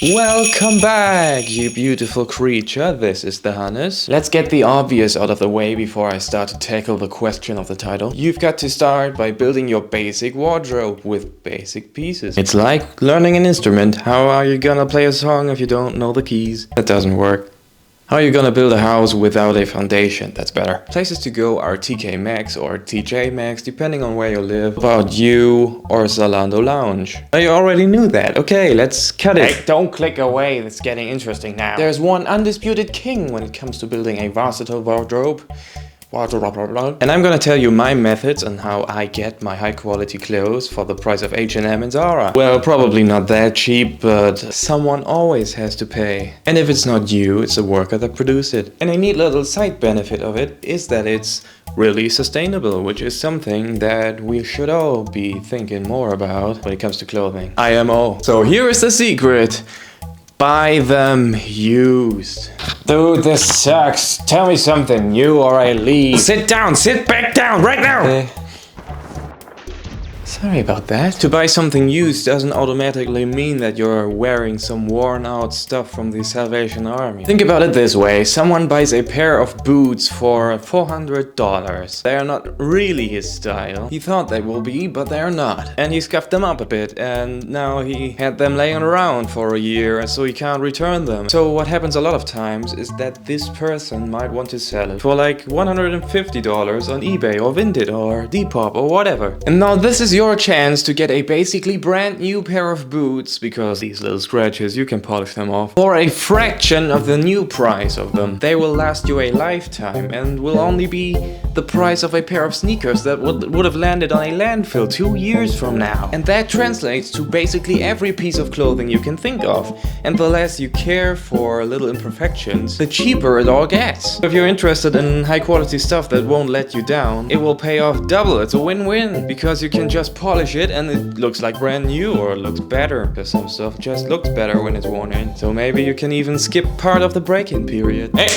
Welcome back, you beautiful creature. This is the Hannes. Let's get the obvious out of the way before I start to tackle the question of the title. You've got to start by building your basic wardrobe with basic pieces. It's like learning an instrument. How are you gonna play a song if you don't know the keys? That doesn't work. How are you gonna build a house without a foundation? That's better. Places to go are TK Maxx or TJ Maxx, depending on where you live. About You or Zalando Lounge. You already knew that. Okay, let's cut it. Hey, don't click away. It's getting interesting now. There's one undisputed king when it comes to building a versatile wardrobe. And I'm gonna tell you my methods on how I get my high quality clothes for the price of H&M and Zara. Well, probably not that cheap, but someone always has to pay. And if it's not you, it's the worker that produced it. And a neat little side benefit of it is that it's really sustainable, which is something that we should all be thinking more about when it comes to clothing. IMO. So here is the secret. Buy them used. Dude, this sucks. Tell me something new or I leave. Sit down, sit back down right now. Sorry about that. To buy something used doesn't automatically mean that you're wearing some worn out stuff from the Salvation Army. Think about it this way. Someone buys a pair of boots for $400. They are not really his style. He thought they will be, but they are not. And he scuffed them up a bit, and now he had them laying around for a year, so he can't return them. So what happens a lot of times is that this person might want to sell it for like $150 on eBay or Vinted or Depop or whatever. And now this is your chance to get a basically brand new pair of boots, because these little scratches, you can polish them off, for a fraction of the new price of them. They will last you a lifetime and will only be the price of a pair of sneakers that would have landed on a landfill 2 years from now. And that translates to basically every piece of clothing you can think of. And the less you care for little imperfections, the cheaper it all gets. If you're interested in high quality stuff that won't let you down, it will pay off double. It's a win-win, because you can just polish it and it looks like brand new, or it looks better, because some stuff just looks better when it's worn in. So maybe you can even skip part of the break-in period. Hey,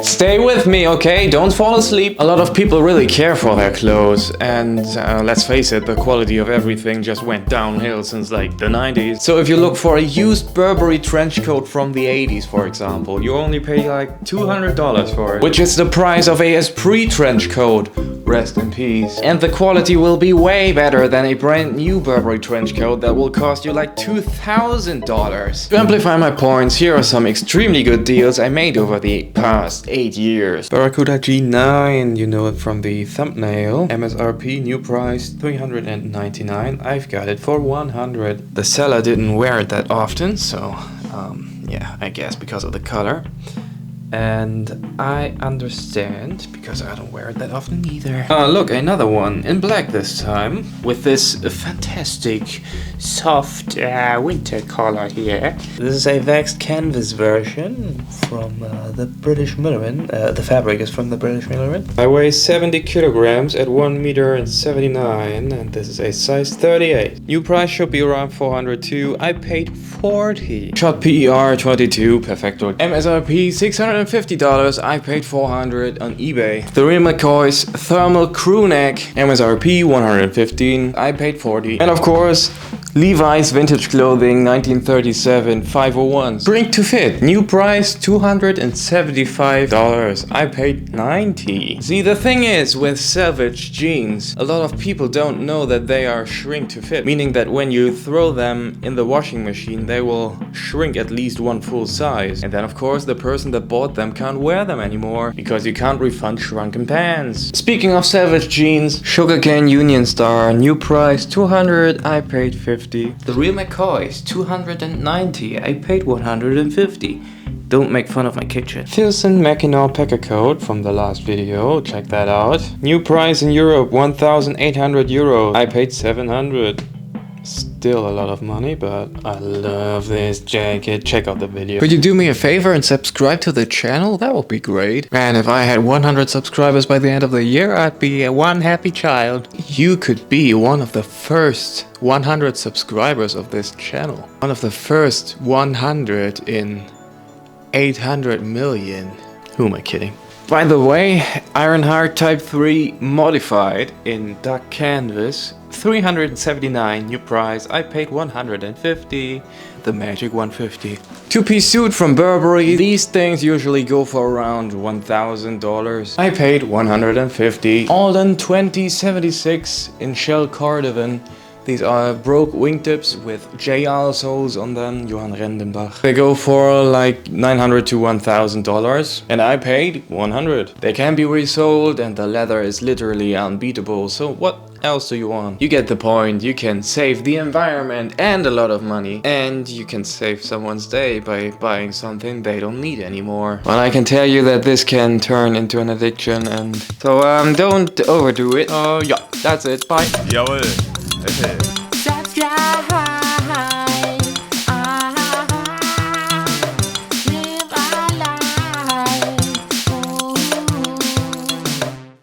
stay with me, okay? Don't fall asleep. A lot of people really care for their clothes, and let's face it, the quality of everything just went downhill since like the 90s. So if you look for a used Burberry trench coat from the 80s, for example, you only pay like $200 for it, which is the price of a Esprit trench coat. Rest in peace. And the quality will be way better than a brand new Burberry trench coat that will cost you like $2,000. To amplify my points, here are some extremely good deals I made over the past 8 years. Barracuta G9, you know it from the thumbnail. MSRP, new price $399. I've got it for $100. The seller didn't wear it that often, so yeah, I guess because of the color. And I understand, because I don't wear it that often either. Look, another one, in black this time, with this fantastic, soft winter color here. This is a waxed canvas version from the British Milliman. The fabric is from the British Milliman. I weigh 70 kilograms at 1.79 m, and this is a size 38. New price should be around 400 too. I paid 40. Schott PER 22, Perfecto. MSRP 650. I paid 400 on eBay. The real McCoy's thermal crew neck, MSRP 115. I paid 40. And of course, Levi's vintage clothing 1937 501s. Bring to fit. New price $275. I paid 90. See, the thing is with salvage jeans, a lot of people don't know that they are shrink to fit, meaning that when you throw them in the washing machine, they will shrink at least one full size. And then of course the person that bought them can't wear them anymore, because you can't refund shrunken pants. Speaking of salvage jeans, Sugarcane Union Star, new price 200. I paid 50. The real McCoy's 290. I paid 150. Don't make fun of my kitchen. Filson Mackinac Packer Coat from the last video. Check that out. New price in Europe 1,800 euros. I paid 700. Still a lot of money, but I love this jacket. Check out the video. Could you do me a favor and subscribe to the channel? That would be great. Man, if I had 100 subscribers by the end of the year, I'd be one happy child. You could be one of the first 100 subscribers of this channel. One of the first 100 in 800 million. Who am I kidding? By the way, Ironheart Type 3 modified in dark canvas, 379 new price. I paid 150. the magic 150. Two-piece suit from Burberry. These things usually go for around $1,000. I paid $150. Alden 2076 in shell cardigan. These are broke wingtips with JR soles on them, Johann Rendenbach. They go for like $900 to $1,000 and I paid $100. They can be resold and the leather is literally unbeatable, so what else do you want? You get the point. You can save the environment and a lot of money, and you can save someone's day by buying something they don't need anymore. Well, I can tell you that this can turn into an addiction, and so don't overdo it. Yeah, that's it. Bye. Jawohl. Okay.